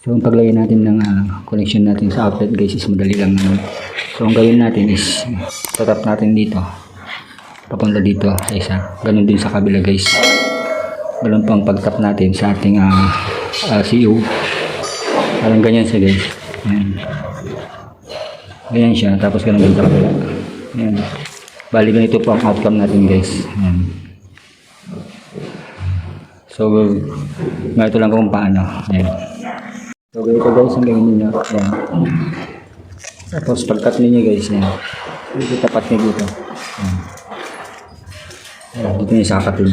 So ang paglagay natin ng connection natin sa outlet guys is madali lang naman. So ang gawin natin is tatap natin dito papunta dito sa isa, ganun din sa kabila guys, ganun pang pagtap natin sa ating CU, parang ganyan siya guys. Ayan. Ganyan siya, tapos ganun din sa kabila. Ayan. Bali ganito po ang outcome natin guys. Ayan. So ganito lang kung paano. Ayan. So ganito guys ang gawin ninyo. Ayan. Tapos pagkat ninyo guys, ayan, dito tapat nyo dito. Ayan. Ayan, dito nyo sakatin.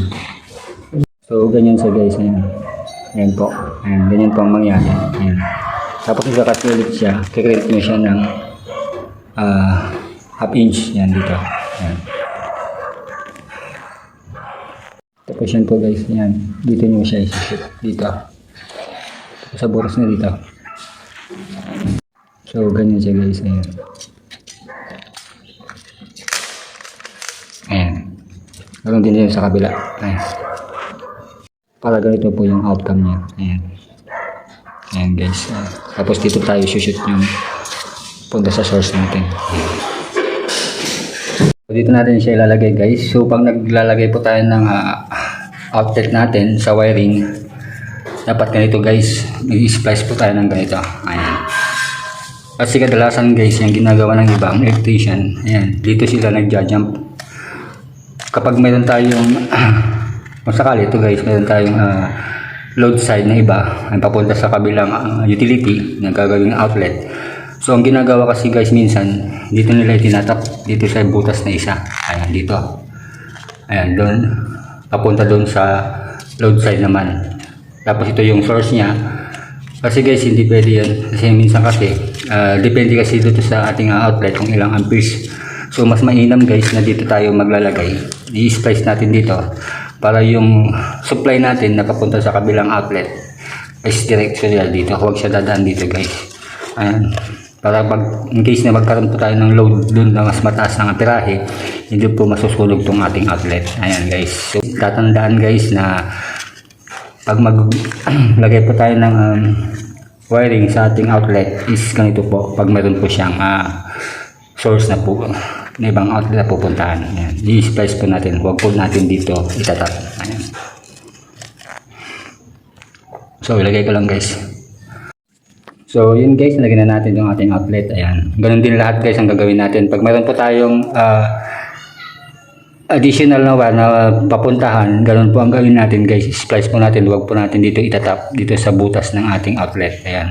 So ganyan siya guys. Ayan. Ayan po. Ayan, ganyan po ang mangyari. Ayan. Tapos isakat nyo ulit siya. Kikreate nyo siya ng half inch. Ayan dito. Ayan. Tapos yan po guys. Ayan. Dito nyo siya isisip. Dito. Sa butas na dito. So ganyan siya guys. Ayan. Ayan. Ganun din yun sa kabila. Ayan. Para ganito po yung outcome niya. Ayan. Ayan guys. Ayan. Tapos dito tayo shoot yung punta sa source natin. So, dito natin siya ilalagay guys. So pag naglalagay po tayo ng outlet natin sa wiring, dapat ganito guys. Mag-splice po tayo ng ganito. Ayan. Kasi kadalasan guys, yung ginagawa ng ibang electrician, ayan, dito sila nagja-jump. Kapag mayroon tayong kung sakali ito guys, mayroon tayong load side na iba ay papunta sa kabilang utility na gagawing outlet. So ang ginagawa kasi guys minsan, dito nila itinatap dito sa butas na isa. Ayan dito. Ayan doon, papunta doon sa load side naman. Tapos ito yung source niya. Kasi guys hindi pwede yan. Kasi minsan kasi depende kasi dito sa ating outlet kung ilang amperes. So mas mainam guys na dito tayo maglalagay. I-splice natin dito para yung supply natin na papunta sa kabilang outlet is directional dito. Huwag siya dadaan dito guys. Ayan. Para pag in case na magkaroon po tayo ng load doon na mas mataas ng amperahe, hindi po masusunog tong ating outlet. Ayan guys. So tatandaan guys na pag maglagay po tayo ng wiring sa ating outlet is ganito po. Pag meron po siyang source na po na ibang outlet na pupuntahan. Ayan. I-splice po natin. Huwag po natin dito itatap. Ayan. So ilagay ko lang guys. So yun guys, nalagyan na natin yung ating outlet. Ayan. Ganun din lahat guys ang gagawin natin. Pag meron po tayong additional na wire na papuntahan, ganun po ang gawin natin guys. Splice po natin. Huwag po natin dito itatap dito sa butas ng ating outlet. Ayan.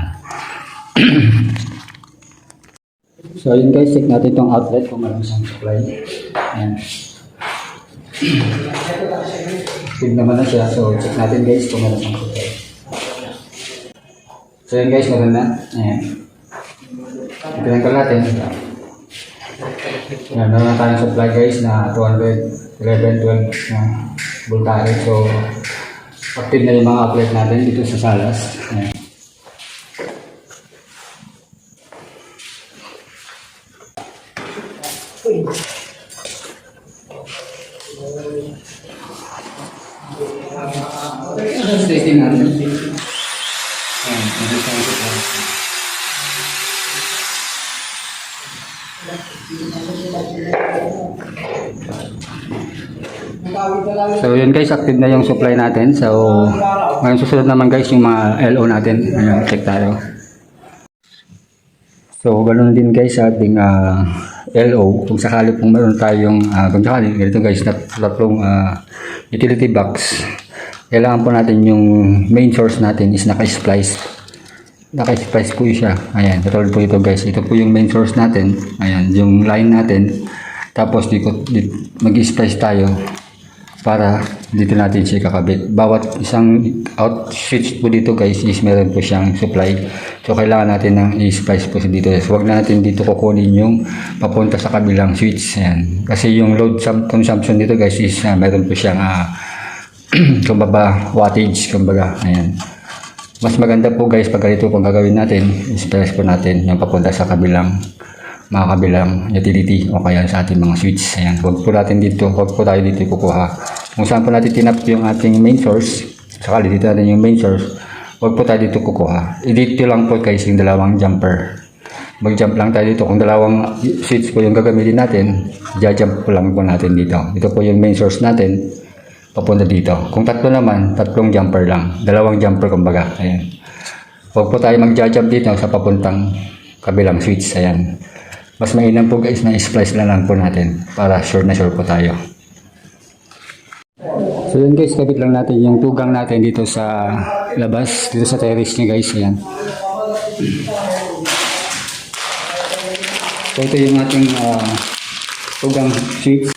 So yun guys, check natin itong outlet kung meron siyang supply. Ayan. Tig naman na siya. So check natin guys kung meron siyang supply. So yun guys, meron na. Ayan. Tignan ko natin. Ayan, meron na tayong supply guys na 211, 12 na voltage. So active na yung mga outlet natin dito sa salas. Ayan. Testing natin. So yun guys, active na yung supply natin. So ngayon susunod naman guys yung mga LO natin. Ayan, check tayo. So ganoon din guys sa ating LO, kung sakali pong meron tayong kung sakali ganito guys na tatlong utility box, kailangan po natin yung main source natin is naka-splice po siya. Ayan, katulad po ito guys, ito po yung main source natin. Ayan, yung line natin. Tapos dito mag-splice tayo para dito natin siya kakabit. Bawat isang out switch po dito guys is meron po siyang supply. So kailangan natin ng i-splice po dito. So, huwag na natin dito kukunin yung papunta sa kabilang switch. Ayan. Kasi yung load consumption dito guys is meron po siyang kumbaga wattage, kumbaga. Ayan. Mas maganda po guys pag ganito kung gagawin natin, i-splice po natin yung papunta sa mga kabilang utility o kaya sa ating mga switch. Ayan. Huwag po tayo dito kukuha. Kung saan po natin tinap yung ating main source, sakali dito natin yung main source, Huwag po tayo dito kukuha. Dito lang po guys yung dalawang jumper. Mag-jump lang tayo dito. Kung dalawang switch po yung gagamitin natin, jump po lang po natin dito. Ito po yung main source natin, papunta dito. Kung tatlo naman, tatlong jumper lang. Dalawang jumper kumbaga. Ayan. Huwag po tayo mag-jump dito sa papuntang kabilang switch. Ayan. Mas mainam po guys na splice na lang po natin para sure na sure po tayo. So yun guys, kabit lang natin yung tugang natin dito sa labas, dito sa terrace niya guys. Ayan. So ito yung ating tugang switch.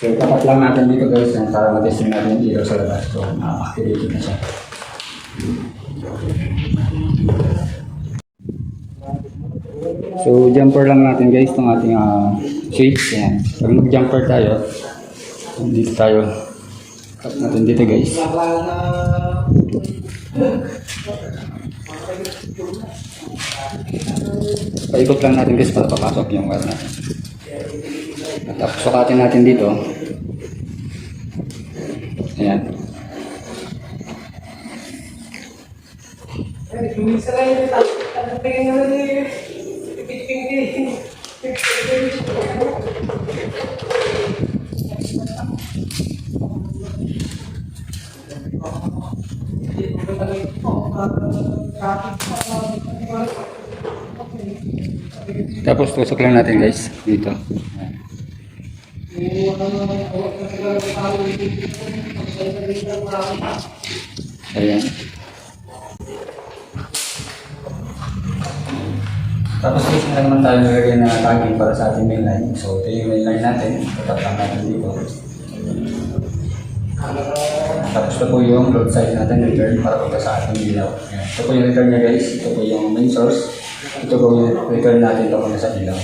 So tapat lang natin dito guys para matesting natin yung ilaw sa labas. So activated na siya. So jumper lang natin guys itong ating switch. Ayan. Pag mag-jumper tayo, dito tayo. Cut natin dito guys. Paikot lang natin guys para papasok yung wire natin. At tapos sukatin natin dito. Ayan. Tapos tusok lang natin guys dito. Ayan. Tapos guys, na naman tayo nilagay na tagging para sa ating mainline. So ito yung mainline natin. Tatap lang natin dito. Tapos ito po yung roadside natin return para punta sa ating ilaw. Ayan. Ito po yung return niya guys. Ito po yung main source. Ito po yung return natin papunta sa ilaw.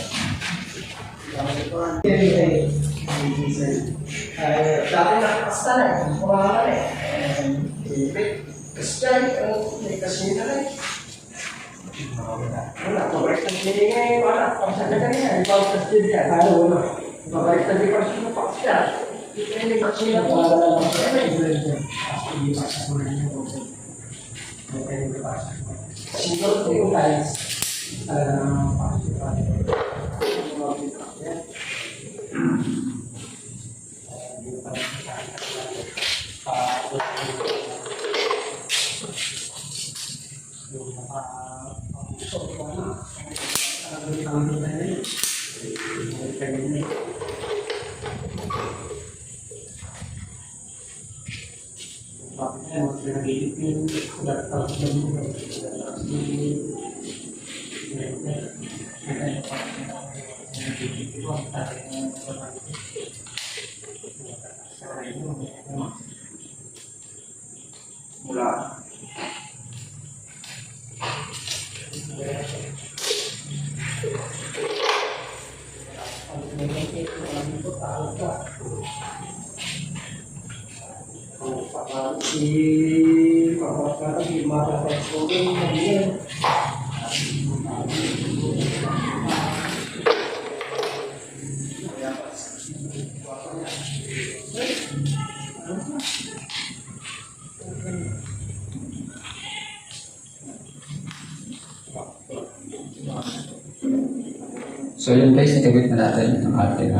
So yun guys, nakabit na natin ang ating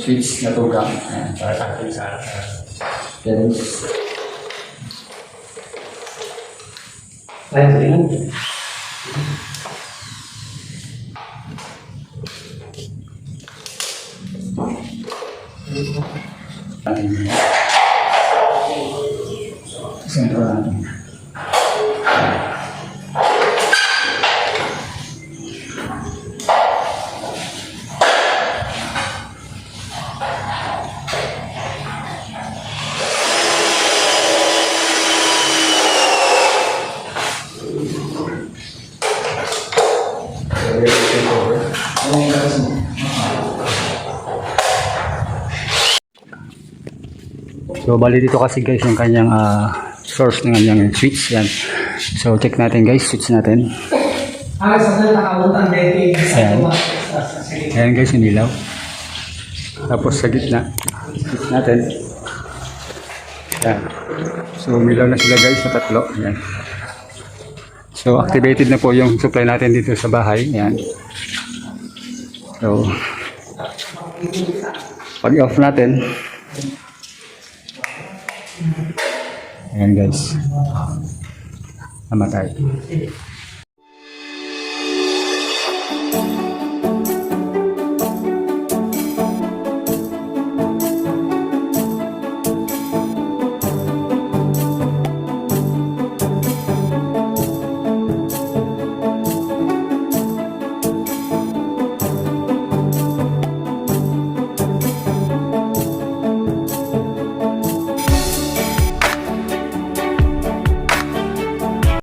switch na tugang para sa ating sa terrace. Ayan. Sentro natin. So bali dito kasi guys yung kanyang source ng kanyang switch yan. So check natin guys, switch natin. Ayan. Ayan guys yung ilaw. Tapos sa gitna, switch natin. Ayan. So umilaw na sila guys sa tatlo. Ayan. So, activated na po yung supply natin dito sa bahay. Ayan. So, pag off natin, ayan guys, namatay.